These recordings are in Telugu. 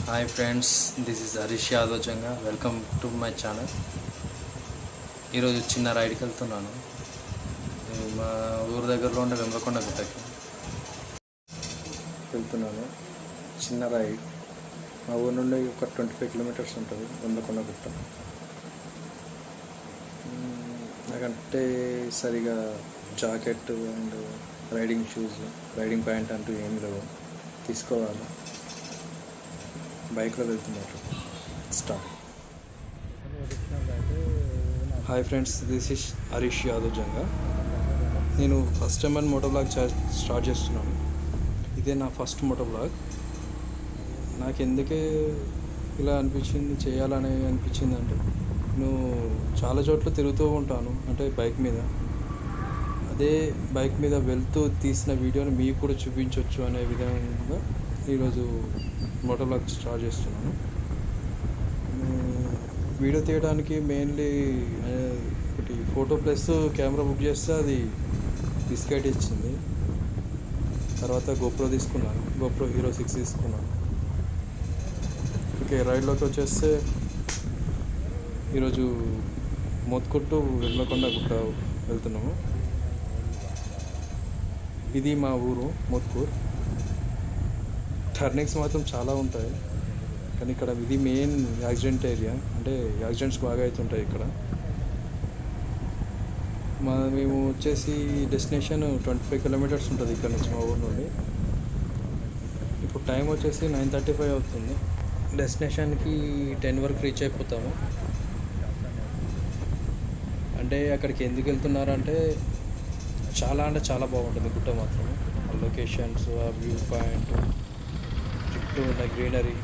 Hi friends, this is Harish Yadav Janga. Welcome to my channel. ఈరోజు చిన్న రైడ్కి వెళ్తున్నాను. మా ఊరు దగ్గరలో ఉండే వెంబకొండ గుట్టకి వెళ్తున్నాను. చిన్న రైడ్. మా ఊరు నుండి ఒక 25 కిలోమీటర్స్ ఉంటుంది వెంబకొండ గుట్ట. నాకంటే సరిగా jacket and riding shoes, riding pant అంటూ ఏం లేవు, తీసుకోవాలి. బైక్లో వెళ్తున్నారు. Start. Hi friends, this is Harish Yadav Janga. నేను ఫస్ట్ టైం అని మోటో బ్లాగ్ స్టార్ట్ చేస్తున్నాను. ఇదే నా ఫస్ట్ మోటో బ్లాగ్. నాకు ఎందుకే ఇలా చేయాలని అనిపించింది అంటే, నేను చాలా చోట్ల తిరుగుతూ ఉంటాను, అంటే బైక్ మీద. అదే బైక్ మీద వెళ్తూ తీసిన వీడియోని మీకు కూడా చూపించవచ్చు అనే విధంగా ఈరోజు మోటో బ్లాగ్ స్టార్ట్ చేస్తున్నాను. వీడియో తీయడానికి మెయిన్లీ ఒకటి ఫోటో ప్లస్ కెమెరా బుక్ చేస్తే అది బిస్కెట్ ఇచ్చింది. తర్వాత గోప్రో తీసుకున్నాను, గోప్రో హీరో 6 తీసుకున్నాను. ఓకే, రైడ్లోకి వచ్చేస్తే ఈరోజు మోత్కుట్టు వెంబకొండ గుట్ట వెళ్తున్నాము. ఇది మా ఊరు మోత్కూర్. టర్నింగ్స్ మాత్రం చాలా ఉంటాయి, కానీ ఇక్కడ ఇది మెయిన్ యాక్సిడెంట్ ఏరియా, అంటే యాక్సిడెంట్స్ బాగా అవుతుంటాయి ఇక్కడ. మేము వచ్చేసి డెస్టినేషన్ 25 కిలోమీటర్స్ ఉంటుంది ఇక్కడ నుంచి, మా ఊరు నుండి. ఇప్పుడు టైం వచ్చేసి 9:35 అవుతుంది. డెస్టినేషన్కి 10 వరకు రీచ్ అయిపోతాము. అంటే అక్కడికి ఎందుకు వెళ్తున్నారంటే, చాలా బాగుంటుంది గుట్ట మాత్రం. ఆ లొకేషన్స్, ఆ వ్యూ పాయింట్, చుట్టూ ఉన్న గ్రీనరీ.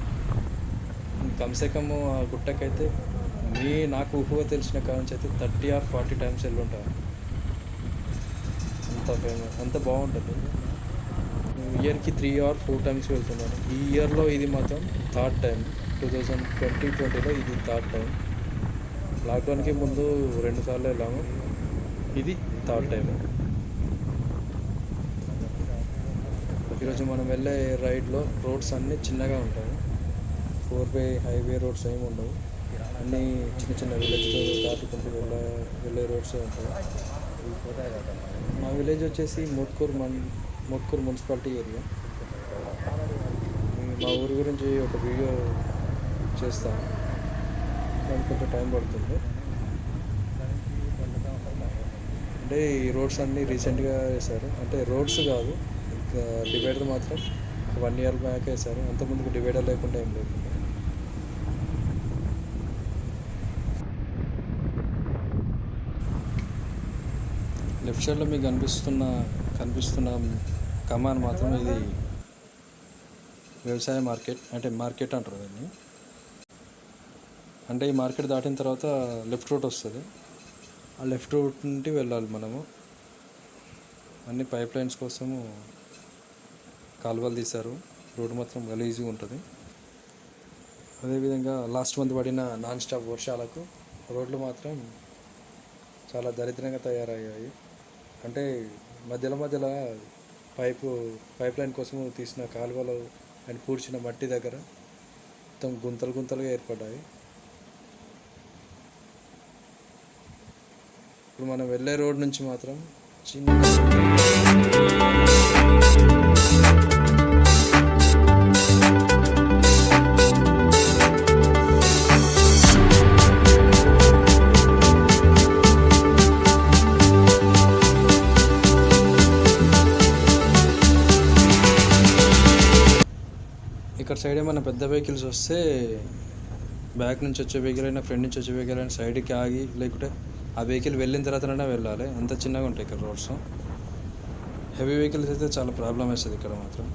కమ్సే కమ్ ఆ గుట్టకైతే నాకు ఊహగా తెలిసిన కావచ్చు అయితే 30 or 40 టైమ్స్ వెళ్ళి ఉంటాను. అంత ఫేమస్, అంత బాగుంటుంది. ఇయర్కి 3 or 4 టైమ్స్ వెళ్తున్నాను. ఈ ఇయర్లో ఇది మాత్రం థర్డ్ టైం. 2020లో ఇది థర్డ్ టైం. లాక్డౌన్కి ముందు 2 సార్లు వెళ్ళాము, ఇది థర్డ్ టైం. ఈరోజు మనం వెళ్ళే రైడ్లో రోడ్స్ అన్నీ చిన్నగా ఉంటాయి. 4-way హైవే రోడ్స్ ఏమి ఉండవు, అన్నీ చిన్న విలేజ్తో దాటుకుంటూ వెళ్ళే రోడ్స్ ఉంటాయి. మా విలేజ్ వచ్చేసి మోత్కూర్ మున్సిపాలిటీ ఏరియా. మా ఊరి గురించి ఒక వీడియో చేస్తాను, దానికి కొంచెం టైం పడుతుంది. అంటే ఈ రోడ్స్ అన్నీ రీసెంట్గా వేశారు, అంటే రోడ్స్ కాదు, డివైడర్ మాత్రం 1 year బ్యాక్ వేశారు. అంతకుముందుకు డివైడర్ లేకుండా ఏం లేకుండా. లెఫ్ట్ సైడ్లో మీకు కనిపిస్తున్న కమాన్ మాత్రం ఇది వ్యవసాయ మార్కెట్, అంటే మార్కెట్ అంటారు దాన్ని. అంటే ఈ మార్కెట్ దాటిన తర్వాత లెఫ్ట్ రూట్ వస్తుంది. ఆ లెఫ్ట్ రూట్ నుండి వెళ్ళాలి మనము. అన్ని పైప్ లైన్స్ కోసము కాలువలు తీశారు. రోడ్డు మాత్రం గలీజ్గా ఉంటుంది. అదేవిధంగా లాస్ట్ మంత్ పడిన నాన్ స్టాప్ వర్షాలకు రోడ్లు మాత్రం చాలా దరిద్రంగా తయారయ్యాయి. అంటే మధ్యలో పైప్ లైన్ కోసం తీసిన కాలువలు అండ్ పూడ్చిన మట్టి దగ్గర మొత్తం గుంతలుగా ఏర్పడ్డాయి. ఇప్పుడు మనం వెళ్ళే రోడ్ నుంచి మాత్రం ఇక్కడ సైడ్ ఏమైనా పెద్ద వెహికల్స్ వస్తే బ్యాక్ నుంచి వచ్చే వెహికల్ అయినా ఫ్రంట్ నుంచి వచ్చే వెహికల్ అయినా సైడ్కి ఆగి, లేకుంటే ఆ వెహికల్ వెళ్ళిన తర్వాతనే వెళ్ళాలి. అంత చిన్నగా ఉంటాయి ఇక్కడ రోడ్స్. హెవీ వెహికల్స్ అయితే చాలా ప్రాబ్లం వేస్తుంది ఇక్కడ మాత్రం.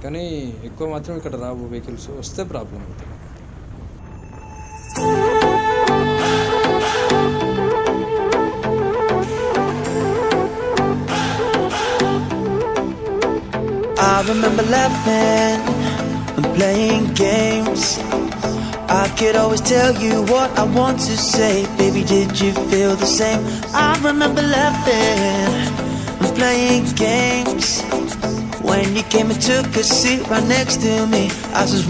కానీ ఎక్కువ మాత్రం ఇక్కడ రావు వెహికల్స్, వస్తే ప్రాబ్లం అవుతుంది. I remember laughing and playing games. I could always tell you what I want to say. Baby, did you feel the same? I remember laughing and playing games. When you came and took a seat right next to me, I was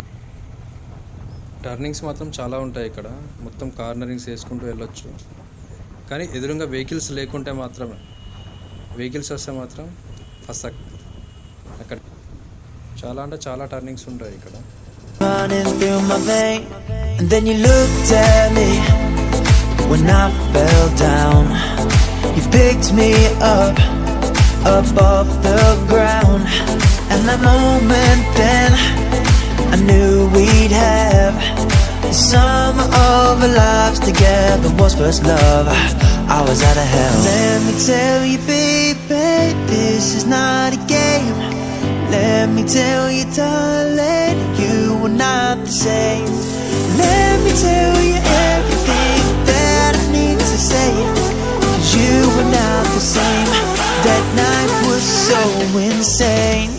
turnings మాత్రం చాలా ఉంటాయి ఇక్కడ, మొత్తం కార్నరింగ్స్ వేసుకుంటూ వెళ్ళొచ్చు. కానీ ఎదురుగా వెహికల్స్ లేకుంటే మాత్రమే, వెహికల్స్ వస్తే మాత్రం ఫస్ట్ అక్కడ చాలా అంటే చాలా టర్నింగ్స్ ఉంటాయి ఇక్కడ. Running through my vein, and then you looked at me when I fell down. You picked me up off the ground, and that moment then I knew we'd have the summer of our lives together. Was first love, I was out of hell. Let me tell you, baby, this is not a game. Let me tell you, darling, you were not the same. Let me tell you everything that I need to say, 'cause you were not the same. That night was so insane.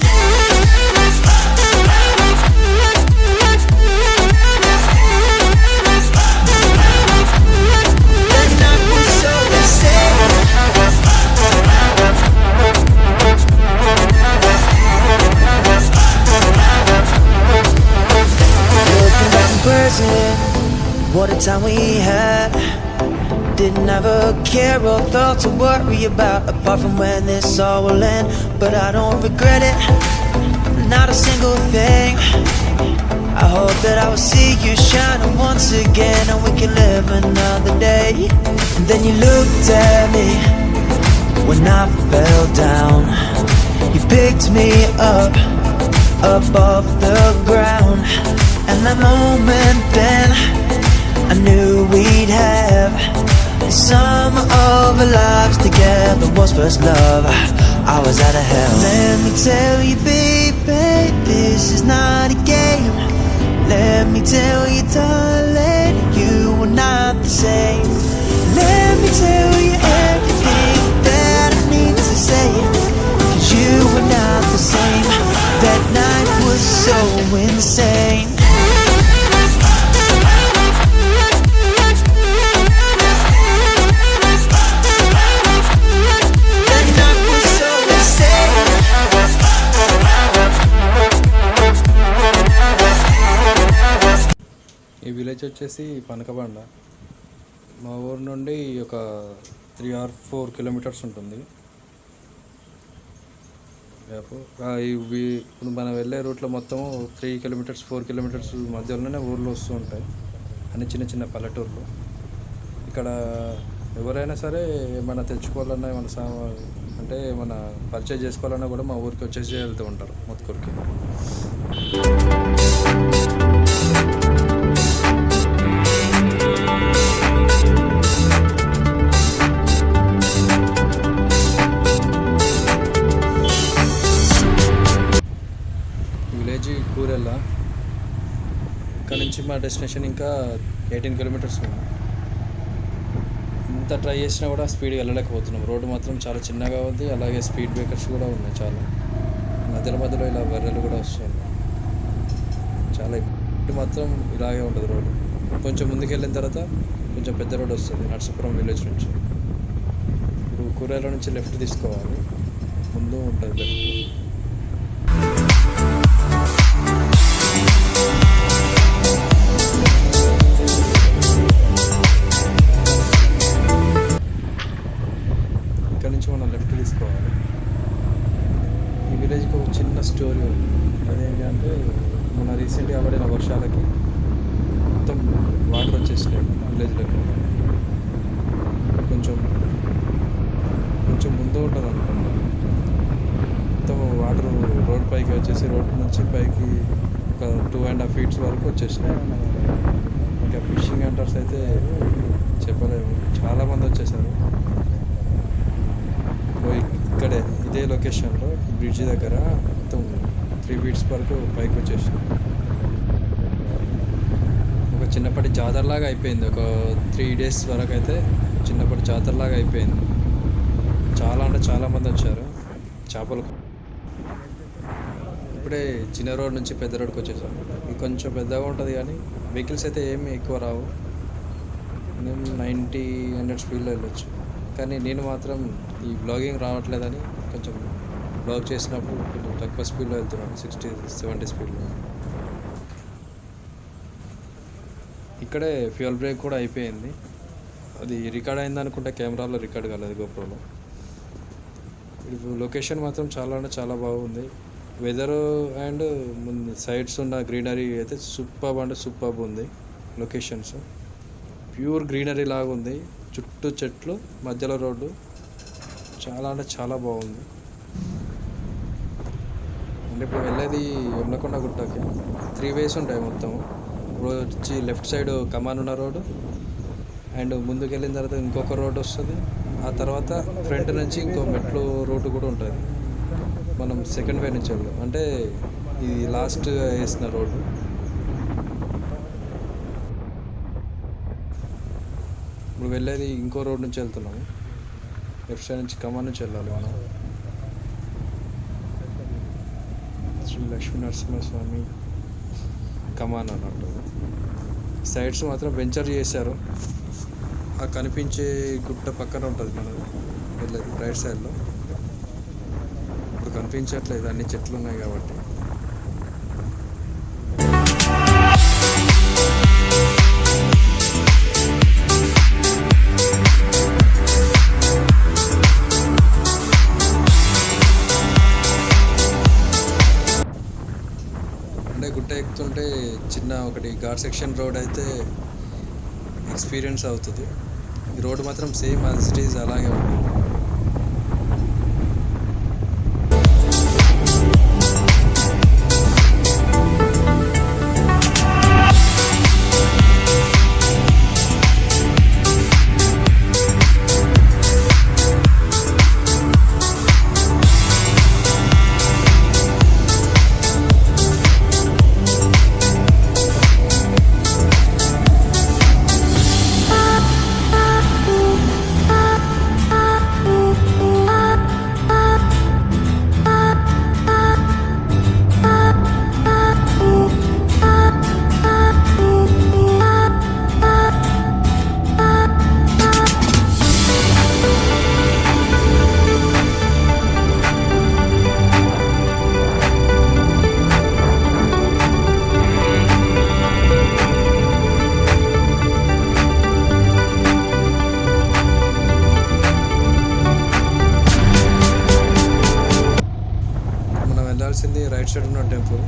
That night was so insane. Looking back in person, what a time we had. Didn't have a care or thought to worry about, apart from when this all will end. But I don't regret it, not a single thing. I hope that I will see you shining once again, and we can live another day. And then you looked at me when I fell down. You picked me up off the ground, and that moment then I knew we'd have the summer of our lives together. Was first love, I was out of hell. Let me tell you, baby, this is not a game. Let me tell you, darling, you were not the same. Let me tell you everything that I need to say, 'cause you were not the same. That night was so insane. ఈ విలేజ్ వచ్చేసి పనకబండ. మా ఊరు నుండి ఒక 3 or 4 కిలోమీటర్స్ ఉంటుంది. ఇప్పుడు మనం వెళ్ళే రూట్లో మొత్తం 3 కిలోమీటర్స్ 4 కిలోమీటర్స్ మధ్యలోనే ఊర్లు వస్తూ ఉంటాయి, అన్ని చిన్న చిన్న పల్లెటూర్లు. ఇక్కడ ఎవరైనా సరే ఏమైనా తెచ్చుకోవాలన్నా, ఏమైనా అంటే ఏమైనా పర్చేజ్ చేసుకోవాలన్నా కూడా మా ఊరికి వచ్చేసి వెళ్తూ ఉంటారు మొత్తుకూరికి. విలేజ్ కూరెల్ల. ఇక్కడ నుంచి మా డెస్టినేషన్ ఇంకా 18 కిలోమీటర్స్ ఉంది. ఎంత ట్రై చేసినా కూడా స్పీడ్గా వెళ్ళలేకపోతున్నాం. రోడ్డు మాత్రం చాలా చిన్నగా ఉంది, అలాగే స్పీడ్ బ్రేకర్స్ కూడా ఉన్నాయి చాలా. మధ్యలో ఇలా బర్రెలు కూడా వస్తున్నాయి. చాలా ఇప్పుడు మాత్రం ఇలాగే ఉంటుంది రోడ్డు. కొంచెం ముందుకు వెళ్ళిన తర్వాత కొంచెం పెద్ద రోడ్ వస్తుంది నర్సాపురం విలేజ్ నుంచి. ఇప్పుడు కూరల నుంచి లెఫ్ట్ తీసుకోవాలి, ముందు ఉంటుంది లెఫ్ట్. ఇక్కడ నుంచి మనం లెఫ్ట్ తీసుకోవాలి. ఈ విలేజ్కి ఒక చిన్న స్టోరీ ఉంది. అదేంటి అంటే, మన రీసెంట్గా పడిన వర్షాలకి మొత్తం వాటర్ వచ్చేసినాయి విలేజ్లోకి. కొంచెం ముందు ఉంటుంది అనుకుంటా. మొత్తం వాటర్ రోడ్ పైకి వచ్చేసి, రోడ్ నుంచి పైకి ఒక 2.5 feet వరకు వచ్చేసినాయి. ఇంకా ఫిషింగ్ హంటర్స్ అయితే చెప్పలేము, చాలామంది వచ్చేసారు. ఇక్కడే ఇదే లొకేషన్లో బ్రిడ్జ్ దగ్గర మొత్తం 3 feet వరకు పైకి వచ్చేసినాయి. ఒక చిన్నప్పటి జాతరలాగా అయిపోయింది. ఒక 3 days వరకు అయితే చిన్నప్పటి జాతరలాగా అయిపోయింది. చాలా అంటే చాలామంది వచ్చారు చేపలు. ఇప్పుడే చిన్న రోడ్ నుంచి పెద్ద రోడ్కి వచ్చేసాం. ఇది కొంచెం పెద్దగా ఉంటుంది కానీ వెహికల్స్ అయితే ఏమి ఎక్కువ రావు. మేము 90-100 స్పీడ్లో వెళ్ళొచ్చు. కానీ నేను మాత్రం ఈ బ్లాగింగ్ రావట్లేదని కొంచెం బ్లాగ్ చేసినప్పుడు కొంచెం తక్కువ స్పీడ్లో వెళ్తున్నాను, 60-70 స్పీడ్లో. ఇక్కడే ఫ్యూయల్ బ్రేక్ కూడా అయిపోయింది. అది రికార్డ్ అయింది అనుకుంటే కెమెరాలో రికార్డ్ కాలేదు గోప్రోలో. లొకేషన్ మాత్రం చాలా అంటే చాలా బాగుంది. వెదరు అండ్ ముందు సైడ్స్ ఉన్న గ్రీనరీ అయితే సూపర్బ్ ఉంది. లొకేషన్స్ ప్యూర్ గ్రీనరీ లాగా ఉంది. చుట్టూ చెట్లు, మధ్యలో రోడ్డు, చాలా అంటే చాలా బాగుంది. అంటే ఇప్పుడు వెళ్ళేది యమలకొండ గుట్టకి. 3 ways ఉంటాయి మొత్తం. వచ్చి లెఫ్ట్ సైడ్ కమాన్ ఉన్న రోడ్డు, అండ్ ముందుకు వెళ్ళిన తర్వాత ఇంకొక రోడ్ వస్తుంది. ఆ తర్వాత ఫ్రంట్ నుంచి ఇంకో మెట్లు రూట్ కూడా ఉంటుంది. మనం సెకండ్ వే నుంచి వెళ్దాం, అంటే ఇది లాస్ట్ వేసిన రోడ్డు. ఇప్పుడు వెళ్ళేది ఇంకో రోడ్ నుంచి వెళ్తున్నాము. లెఫ్ట్ సైడ్ నుంచి కమాన్ నుంచి వెళ్ళాలి మనం. శ్రీ లక్ష్మీ నరసింహస్వామి కమాన్ అన్నట్టు. సైడ్స్ మాత్రం వెంచర్ చేశారు. ఆ కనిపించే గుట్ట పక్కన ఉంటుంది మనది వెళ్ళేది రైట్ సైడ్లో. ఇప్పుడు కనిపించట్లేదు, అన్ని చెట్లు ఉన్నాయి కాబట్టి. అంటే గుట్ట ఎక్కుతుంటే చిన్న ఒకటి ఘాట్ సెక్షన్ రోడ్ అయితే ఎక్స్పీరియన్స్ అవుతుంది. ఈ రోడ్ మాత్రం సేమ్ యాజ్ ఇట్ ఈజ్ అలాగే ఉంటుంది. వెళ్ళాల్సింది రైట్ సైడ్ ఉన్న టెంపుల్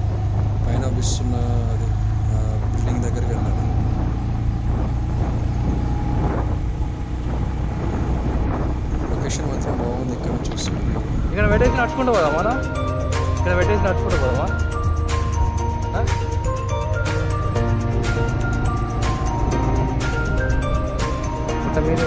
పైన అభిస్తున్న అది బిల్డింగ్ దగ్గరికి వెళ్ళాలి. లొకేషన్ మాత్రం బాగుంది. ఇక్కడ చూస్తున్నాం. ఇక్కడ పెట్టేసి నడుచుకుంటూ పోదామా? ఇక్కడ పెట్టేసి నడుచుకుంటూ పోదామా? పుట్ట మీద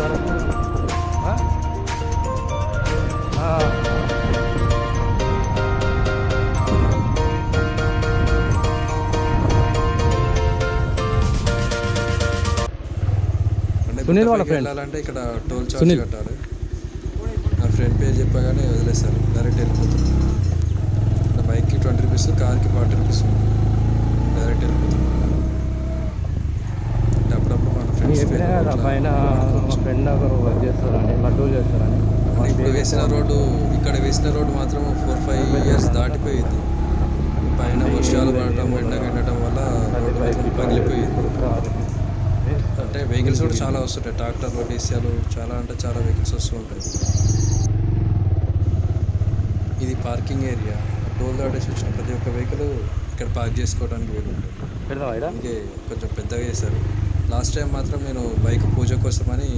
సునీల్ వాళ్ళ ఫ్రెండ్ వెళ్ళాలంటే ఇక్కడ టోల్ చార్జ్ కట్టాలి. నా ఫ్రెండ్ పేరు చెప్పగానే వదిలేస్తారు, డైరెక్ట్ వెళ్ళిపోతాను. నా బైక్కి 20 రూపీస్, కార్కి 40 రూపీస్, డైరెక్ట్ వెళ్ళిపోతాను. అంటే అప్పుడప్పుడు మన ఫ్రెండ్స్ పైన ఫ్రెండ్ ఒకరు వర్క్ చేస్తారని లడ్డూలు చేస్తారని. ఇప్పుడు వేసిన రోడ్డు, ఇక్కడ వేసిన రోడ్డు మాత్రం 4-5 years దాటిపోయింది. పైన వర్షాలు పడటం, ఎండగండటం వల్ల రోడ్డు మొత్తం పగిలిపోయింది. అంటే వెహికల్స్ కూడా చాలా వస్తుంటాయి, ట్రాక్టర్లు, డీసీలు, చాలా అంటే చాలా వెహికల్స్ వస్తూ ఉంటాయి. ఇది పార్కింగ్ ఏరియా. టోల్ దాటేసి వచ్చిన ప్రతి ఒక్క వెహికల్ ఇక్కడ పార్క్ చేసుకోవడానికి వీలుంటుంది. అందుకే కొంచెం పెద్దగా చేశారు. లాస్ట్ టైం మాత్రం నేను బైక్ పూజ కోసమని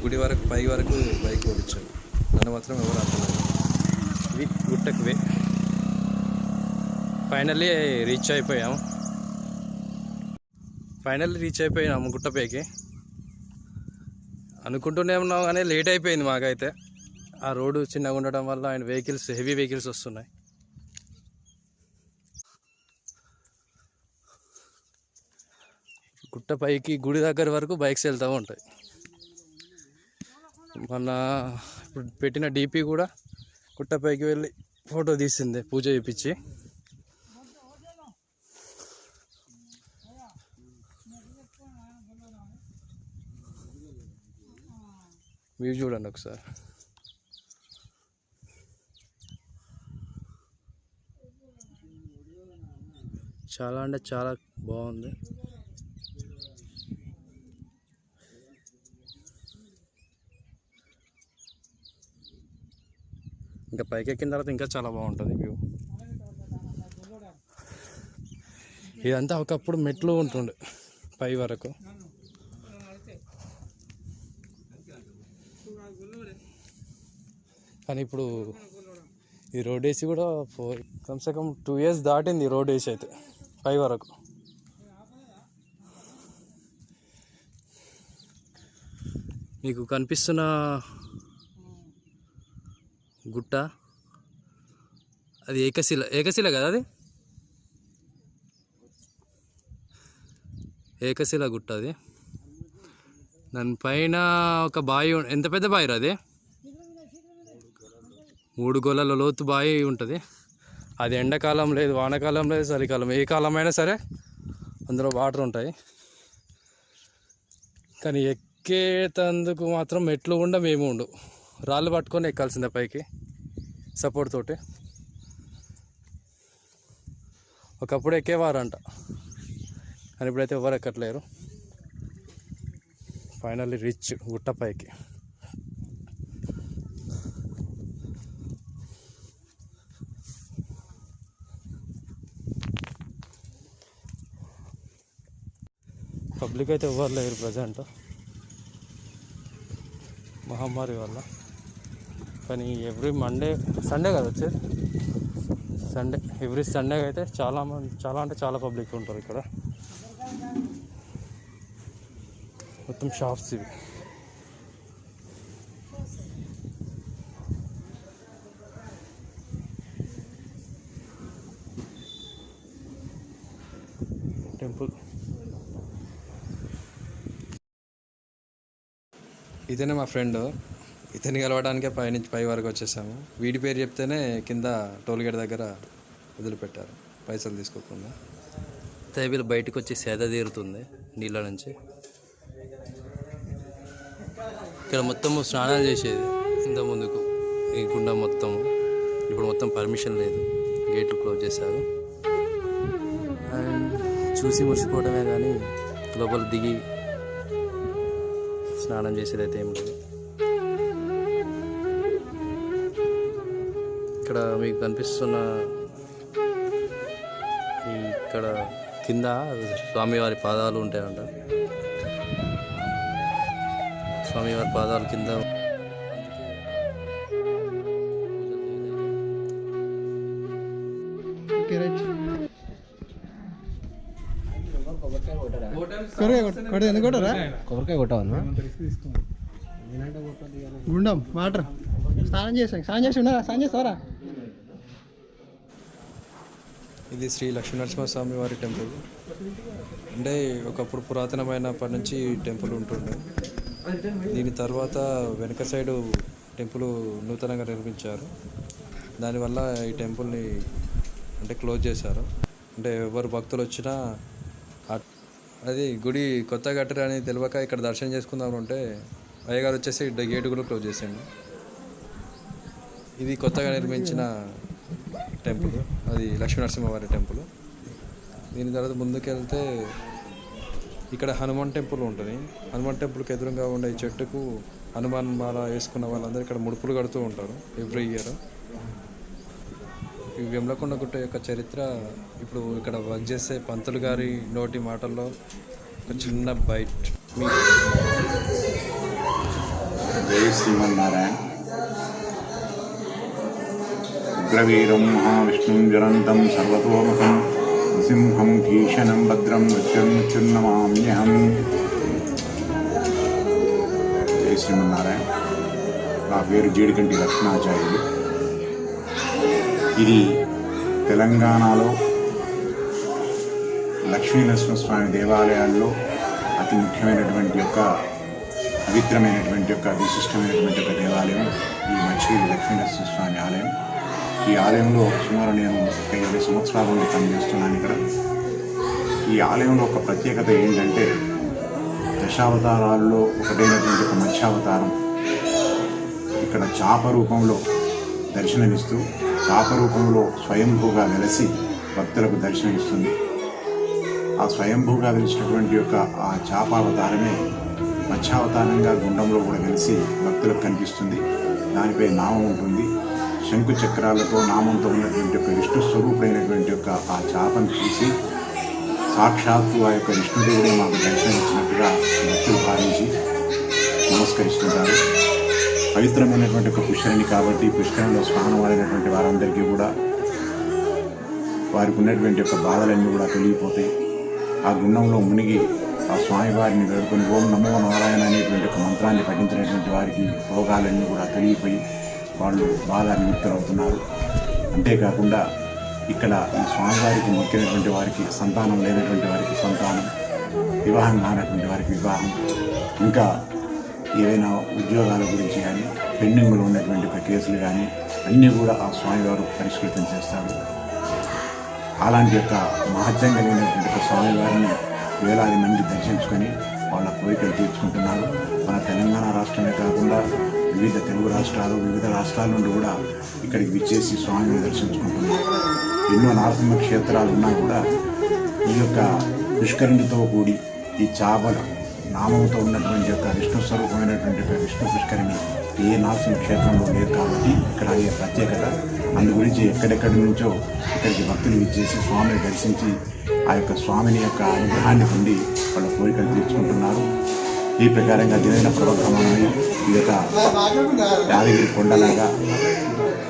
గుడి వరకు పై వరకు బైక్ ఓడించాను. నన్ను మాత్రం ఎవరు ఆపలేదు. ఇది గుట్టకు వే. ఫైనల్లీ రీచ్ అయిపోయాము గుట్టపైకి. అనుకుంటూనే ఉన్నాం కానీ లేట్ అయిపోయింది మాకైతే. ఆ రోడ్డు చిన్నగా ఉండటం వల్ల ఆయన హెవీ వెహికల్స్ వస్తున్నాయి. గుట్టపైకి గుడి దగ్గర వరకు బైక్స్ వెళ్తూ ఉంటాయి. మన ఇప్పుడు పెట్టిన డీపీ కూడా గుట్టపైకి వెళ్ళి ఫోటో తీసింది పూజ చేయించి. వ్యూ చూడండి ఒకసారి. చాలా అంటే చాలా బాగుంది. ఇంకా పైకి ఎక్కిన తర్వాత ఇంకా చాలా బాగుంటుంది వ్యూ. ఇదంతా ఒకప్పుడు మెట్లు ఉంటుండే పై వరకు. కానీ ఇప్పుడు ఈ రోడ్ వేసి కూడా కమ్సే కమ్ 2 years దాటింది రోడ్ వేసి అయితే పై వరకు. మీకు కనిపిస్తున్న గుట్ట అది ఏకశిల కదా, అది ఏకశిల గుట్ట. అది దాని పైన ఒక బావి, ఎంత పెద్ద బావి రా అది, 3 గోళాల లోతు బావి ఉంటుంది. అది ఎండాకాలం లేదు, వానాకాలం లేదు, చలికాలం, ఏ కాలం అయినా సరే అందులో వాటర్ ఉంటాయి. కానీ ఎక్కేటందుకు మాత్రం మెట్లు ఉండ మేము ఉండు, రాళ్ళు పట్టుకొని ఎక్కాల్సిందే పైకి సపోర్ట్ తోటి. ఒకప్పుడు ఎక్కేవారంట, కానీ ఇప్పుడైతే ఎవరు ఎక్కట్లేరు. ఫైనల్లీ రీచ్ గుట్ట పైకి. పబ్లిక్ అయితే ఎవరు లేరు ప్రజెంట్ మహమ్మారి వల్ల. కానీ ఎవ్రీ సండే కదా వచ్చేది, ఎవ్రీ సండే అయితే చాలా అంటే చాలా పబ్లిక్ ఉంటారు ఇక్కడ. మొత్తం షాప్స్ ఇవి. టెంపుల్ ఇతనే మా ఫ్రెండ్, ఇతన్ని కలవడానికే పై వరకు వచ్చేసాము. వీడి పేరు చెప్తేనే కింద టోల్గేట్ దగ్గర వదిలిపెట్టారు పైసలు తీసుకోకుండా. వీళ్ళు బయటకు వచ్చి సేద తీరుతుంది నీళ్ళ నుంచి. ఇక్కడ మొత్తము స్నానాలు చేసేది ఇంత ముందుకు ఈ గుండం మొత్తం. ఇప్పుడు మొత్తం పర్మిషన్ లేదు, గేట్లు క్లోజ్ చేశారు. అండ్ చూసి మురిసిపోవడమే కానీ లోపల దిగి స్నానం చేసేది అయితే ఏం లేదు. ఇక్కడ మీకు కనిపిస్తున్న ఇక్కడ కింద స్వామివారి పాదాలు ఉంటాయంట. స్వామివారి పాదాలు కింద కొబ్బరికాయ కొట్టావన్నా గుండం వాటర్ స్నానం చేసి ఉన్నారా, స్నానం చేస్తావరా. ఇది శ్రీ లక్ష్మీనరసింహస్వామి వారి టెంపుల్. అంటే ఒకప్పుడు పురాతనమైనప్పటి నుంచి ఈ టెంపుల్ ఉంటుండే. దీని తర్వాత వెనక సైడు టెంపుల్ నూతనంగా నిర్మించారు. దానివల్ల ఈ టెంపుల్ని అంటే క్లోజ్ చేశారు. అంటే ఎవరు భక్తులు వచ్చినా అది గుడి కొత్త కట్టరని తెలియక ఇక్కడ దర్శనం చేసుకుందాం అంటే అయ్యగారు వచ్చేసి గేటు కూడా క్లోజ్ చేసిండు. ఇది కొత్తగా నిర్మించిన టెంపుల్, అది లక్ష్మీనరసింహవారి టెంపుల్. దీని తర్వాత ముందుకెళ్తే ఇక్కడ హనుమాన్ టెంపుల్ ఉంటుంది. హనుమాన్ టెంపుల్కి ఎదురుగా ఉండే ఈ చెట్టుకు హనుమాన్ మాల వేసుకున్న వాళ్ళందరూ ఇక్కడ ముడుపులు కడుతూ ఉంటారు ఎవ్రీ ఇయర్. ఈ వేములకొండ గుట్ట యొక్క చరిత్ర ఇప్పుడు ఇక్కడ వర్క్ చేసే పంతులు గారి నోటి మాటల్లో ఒక చిన్న బైట్. జై శ్రీమన్నారాయణ. ఉగ్రవీరం మహావిష్ణుం జ్వలంతం సర్వతోముఖం నృసింహం భీషణం భద్రం మృత్యుర్నమామ్యహం. జై శ్రీమన్నారాయణ. నా పేరు జీడికంటి లక్ష్మణాచార్యులు. ఇది తెలంగాణలో లక్ష్మీనరసింహస్వామి దేవాలయాల్లో అతి ముఖ్యమైనటువంటి యొక్క పవిత్రమైనటువంటి యొక్క విశిష్టమైనటువంటి ఒక దేవాలయం ఈ మచిలీపట్నం లక్ష్మీనరసింహస్వామి ఆలయం. ఈ ఆలయంలో సుమారు నేను 20 సంవత్సరాల నుండి పనిచేస్తున్నాను ఇక్కడ. ఈ ఆలయంలో ఒక ప్రత్యేకత ఏంటంటే దశావతారాల్లో ఒకటైనటువంటి ఒక మత్స్యావతారం ఇక్కడ చాప రూపంలో దర్శనమిస్తూ చాప రూపంలో స్వయంభూగా వెలసి భక్తులకు దర్శనమిస్తుంది. ఆ స్వయంభూగా వెలిసినటువంటి యొక్క ఆ చాపావతారమే మత్స్యావతారంగా గుండంలో కూడా వెలిసి భక్తులకు కనిపిస్తుంది. దానిపై నామం ఉంటుంది. శంకు చక్రాలతో నామంతో ఉన్నటువంటి యొక్క విష్ణు స్వరూపుడైనటువంటి యొక్క ఆ చాపను చూసి సాక్షాత్తు ఆ యొక్క విష్ణుదేవుడే మాకు దర్శనం ఇచ్చినట్టుగా భక్తులు భావించి నమస్కరిస్తుంటారు. పవిత్రమైనటువంటి ఒక పుష్కరిణి కాబట్టి పుష్కరంలో స్నానం ఆడినటువంటి వారందరికీ కూడా వారికి ఉన్నటువంటి యొక్క బాధలన్నీ కూడా తొలగిపోతాయి. ఆ గుండంలో మునిగి ఆ స్వామివారిని వేడుకొని ఓం నమో నారాయణ అనేటువంటి ఒక మంత్రాన్ని పఠించినటువంటి వారికి రోగాలన్నీ కూడా తొలగిపోయి వాళ్ళు బాధ నిమిత్తమవుతున్నారు. అంతేకాకుండా ఇక్కడ ఈ స్వామివారికి మొక్కినటువంటి వారికి సంతానం లేనటువంటి వారికి సంతానం, వివాహం కానటువంటి వారికి వివాహం, ఇంకా ఏవైనా ఉద్యోగాల గురించి కానీ పెండింగ్లో ఉన్నటువంటి ఒక కేసులు కానీ అన్నీ కూడా ఆ స్వామివారు పరిష్కృతం చేస్తారు. అలాంటి యొక్క మహత్యం కలిగినటువంటి ఒక స్వామివారిని వేలాది మంది దర్శించుకొని వాళ్ళ కోరికలు తీర్చుకుంటున్నారు. మన తెలంగాణ రాష్ట్రమే కాకుండా వివిధ తెలుగు రాష్ట్రాలు, వివిధ రాష్ట్రాల నుండి కూడా ఇక్కడికి విచ్చేసి స్వామిని దర్శించుకుంటున్నారు. ఎన్నో నరసింహ క్షేత్రాలు ఉన్నా కూడా ఈ యొక్క పుష్కరిణితో కూడి ఈ చాపల నామంతో ఉన్నటువంటి యొక్క విష్ణు స్వరూపమైనటువంటి యొక్క విష్ణు పుష్కరిణి ఏ నరసింహ క్షేత్రంలో లేదు కాబట్టి ఇక్కడ అదే ప్రత్యేకత. అందు గురించి ఎక్కడెక్కడి నుంచో ఇక్కడికి భక్తులు విచ్చేసి స్వామిని దర్శించి ఆ యొక్క స్వామిని యొక్క అనుగ్రహాన్ని పొంది వాళ్ళ కోరికలు తీర్చుకుంటున్నారు. ఈ ప్రకారంగా దినదిన ప్రవర్తనమై ఈ యొక్క యాదగిరి కొండలాగా,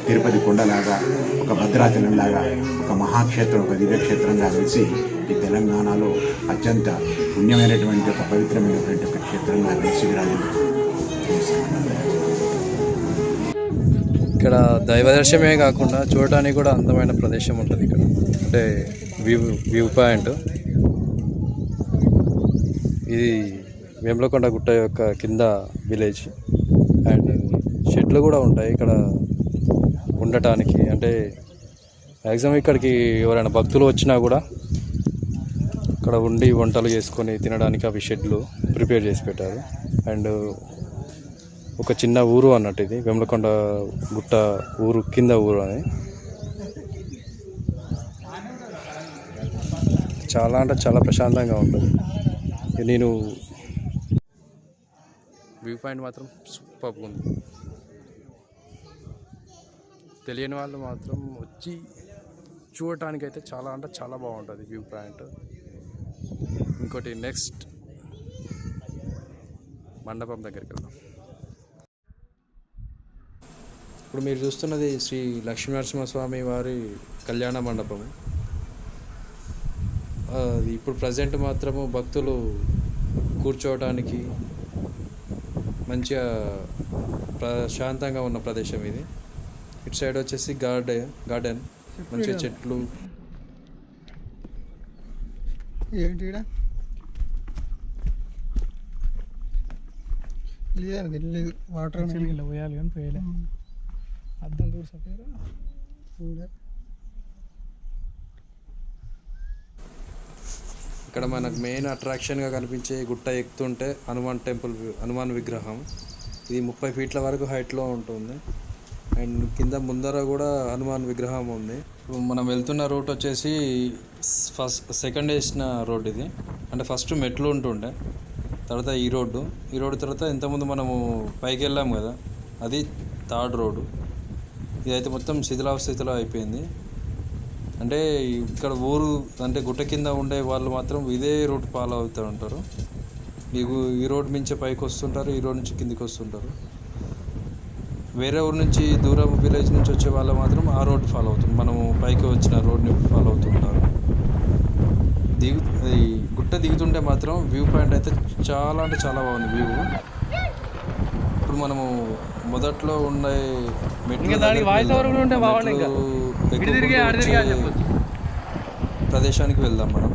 తిరుపతి కొండలాగా, ఒక భద్రాచలంలాగా, ఒక మహాక్షేత్రం, ఒక దివ్యక్షేత్రంగా వెలిసి ఈ తెలంగాణలో అత్యంత పుణ్యమైనటువంటి ఒక పవిత్రమైనటువంటి ఒక క్షేత్రంగా వెలిసి విరాజిల్లుతుంది. ఇక్కడ దైవ దర్శనమే కాకుండా చూడటానికి కూడా అందమైన ప్రదేశం ఉంటుంది ఇక్కడ. అంటే వ్యూ పాయింట్. ఇది వేములకొండ గుట్ట యొక్క కింద విలేజ్. అండ్ షెడ్లు కూడా ఉంటాయి ఇక్కడ ఉండటానికి. అంటే మ్యాక్సిమం ఇక్కడికి ఎవరైనా భక్తులు వచ్చినా కూడా ఇక్కడ ఉండి వంటలు చేసుకొని తినడానికి అవి షెడ్లు ప్రిపేర్ చేసి పెట్టారు. అండ్ ఒక చిన్న ఊరు అన్నట్టు ఇది వేములకొండ గుట్ట ఊరు కింద ఊరు అని. చాలా అంటే చాలా ప్రశాంతంగా ఉంటుంది. నేను వ్యూ పాయింట్ మాత్రం సూపర్గా ఉంది. తెలియని వాళ్ళు మాత్రం వచ్చి చూడటానికి అయితే చాలా అంటే చాలా బాగుంటుంది వ్యూ పాయింట్. ఇంకోటి నెక్స్ట్ మండపం దగ్గరికి వెళ్దాం. ఇప్పుడు మీరు చూస్తున్నది శ్రీ లక్ష్మీనరసింహస్వామి వారి కళ్యాణ మండపం. ఇప్పుడు ప్రజెంట్ మాత్రము భక్తులు కూర్చోవడానికి మంచిగా ప్రశాంతంగా ఉన్న ప్రదేశం ఇది. ఇటు సైడ్ వచ్చేసి గార్డెన్ మంచిగా చెట్లు. ఏంటి లేదు వాటర్ పోయాలి కానీ పోయలే. అర్థం చూసారు. ఇక్కడ మనకు మెయిన్ అట్రాక్షన్గా కనిపించే గుట్ట ఎక్కుతుంటే హనుమాన్ విగ్రహం. ఇది 30 ఫీట్ల వరకు హైట్లో ఉంటుంది. అండ్ కింద ముందర కూడా హనుమాన్ విగ్రహం ఉంది. ఇప్పుడు మనం వెళ్తున్న రూట్ వచ్చేసి సెకండ్ వేసిన రోడ్ ఇది. అంటే ఫస్ట్ మెట్లు ఉంటుండే, తర్వాత ఈ రోడ్డు తర్వాత ఇంతకుముందు మనము పైకి వెళ్ళాం కదా, అది థర్డ్ రోడ్డు. ఇదైతే మొత్తం శిథిలావస్థితిలో అయిపోయింది. అంటే ఇక్కడ ఊరు అంటే గుట్ట కింద ఉండే వాళ్ళు మాత్రం ఇదే రూట్ ఫాలో అవుతూ ఉంటారు. ఈ రోడ్ నుంచి పైకి వస్తుంటారు, ఈ రోడ్ నుంచి కిందికి వస్తుంటారు. వేరే ఊరు నుంచి దూరం విలేజ్ నుంచి వచ్చే వాళ్ళు మాత్రం ఆ రోడ్ ఫాలో అవుతుంది. మనము పైకి వచ్చిన రోడ్ని ఫాలో అవుతుంటారు. ఈ గుట్ట దిగుతుంటే మాత్రం వ్యూ పాయింట్ అయితే చాలా అంటే చాలా బాగుంది వ్యూ. ఇప్పుడు మనము మొదట్లో ఉండే ప్రదేశానికి వెళ్దాం మనం.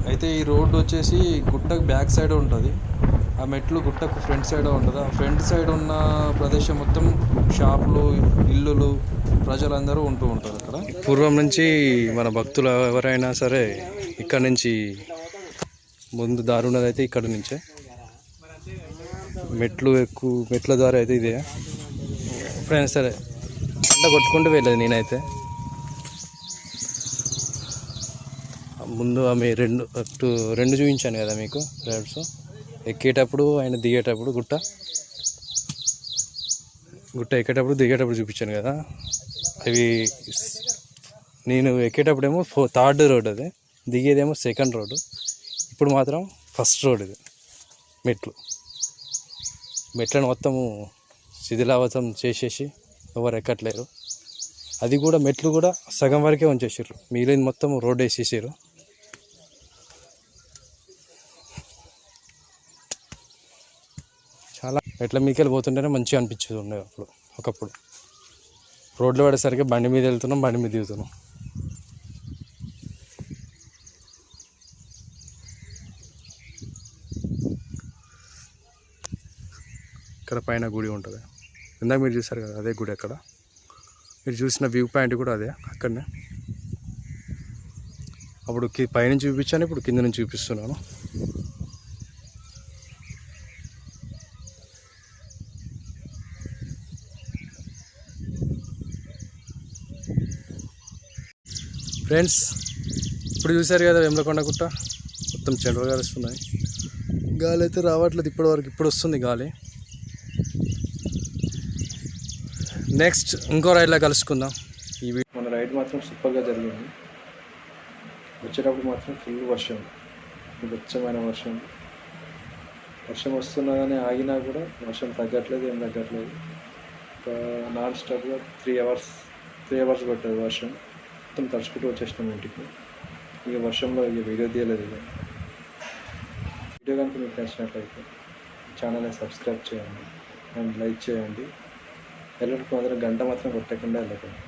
అయితే ఈ రోడ్డు వచ్చేసి గుట్టకు బ్యాక్ సైడ్ ఉంటుంది, ఆ మెట్లు గుట్టకు ఫ్రంట్ సైడ్ ఉంటుంది. ఆ ఫ్రంట్ సైడ్ ఉన్న ప్రదేశం మొత్తం షాపులు, ఇల్లులు, ప్రజలందరూ ఉంటూ ఉంటారు అక్కడ. పూర్వం నుంచి మన భక్తులు ఎవరైనా సరే ఇక్కడ నుంచి ముందు దారి ఉన్నది అయితే ఇక్కడ నుంచే. మెట్ల ద్వారా అయితే ఇదే. ఎప్పుడైనా సరే అంట కొట్టుకుంటూ వెళ్ళేది నేనైతే. ముందు ఆమె రెండు చూపించాను కదా మీకు రైడ్స్. ఎక్కేటప్పుడు ఆయన దిగేటప్పుడు గుట్ట గుట్ట ఎక్కేటప్పుడు దిగేటప్పుడు చూపించాను కదా, అవి నేను ఎక్కేటప్పుడేమో థర్డ్ రోడ్, అది దిగేదేమో సెకండ్ రోడ్డు. ఇప్పుడు మాత్రం ఫస్ట్ రోడ్. ఇది మెట్లను మొత్తము శిథిలావతం చేసేసి ఎవరు ఎక్కట్లేరు. అది కూడా మెట్లు కూడా సగం వరకే ఉంచేసారు, మిగిలిన మొత్తం రోడ్ వేసేసారు. చాలా మెట్ల మీకెళ్ళి పోతుంటేనే మంచిగా అనిపించేది ఉండేది ఒకప్పుడు. రోడ్లో పడేసరికి బండి మీద వెళ్తున్నాం, బండి మీద దిగుతున్నాం. ఇక్కడ పైన గుడి ఉంటుంది, ఇందాక మీరు చూసారు కదా అదే గుడి. అక్కడ మీరు చూసిన వ్యూ పాయింట్ కూడా అదే, అక్కడనే. అప్పుడు పైనుంచి చూపించాను, ఇప్పుడు కింద నుంచి చూపిస్తున్నాను. ఫ్రెండ్స్, ఇప్పుడు చూసారు కదా వేములకొండ గుట్ట మొత్తం చెండ్రలు గారుస్తున్నాయి. గాలి అయితే రావట్లేదు ఇప్పటివరకు, ఇప్పుడు వస్తుంది గాలి. నెక్స్ట్ ఇంకో రైడ్లో కలుసుకుందాం. మన రైడ్ మాత్రం సూపర్గా జరిగింది. వచ్చేటప్పుడు మాత్రం ఫుల్ వర్షం, వెచ్చమైన వర్షం వస్తున్నా కానీ ఆగినా కూడా వర్షం తగ్గట్లేదు, ఏం తగ్గట్లేదు. నాన్ స్టాప్గా 3 అవర్స్ పట్టదు వర్షం. మొత్తం తడుచుకుంటూ వచ్చేసినాం ఇంటికి. ఇక వర్షంలో వీడియో తీయలేదు. వీడియో కనుక మీకు నచ్చినట్లయితే ఛానల్ని సబ్స్క్రైబ్ చేయండి అండ్ లైక్ చేయండి. వెళ్ళడానికి మాత్రం గంట మాత్రం కొట్టకుండా వెళ్ళకండి.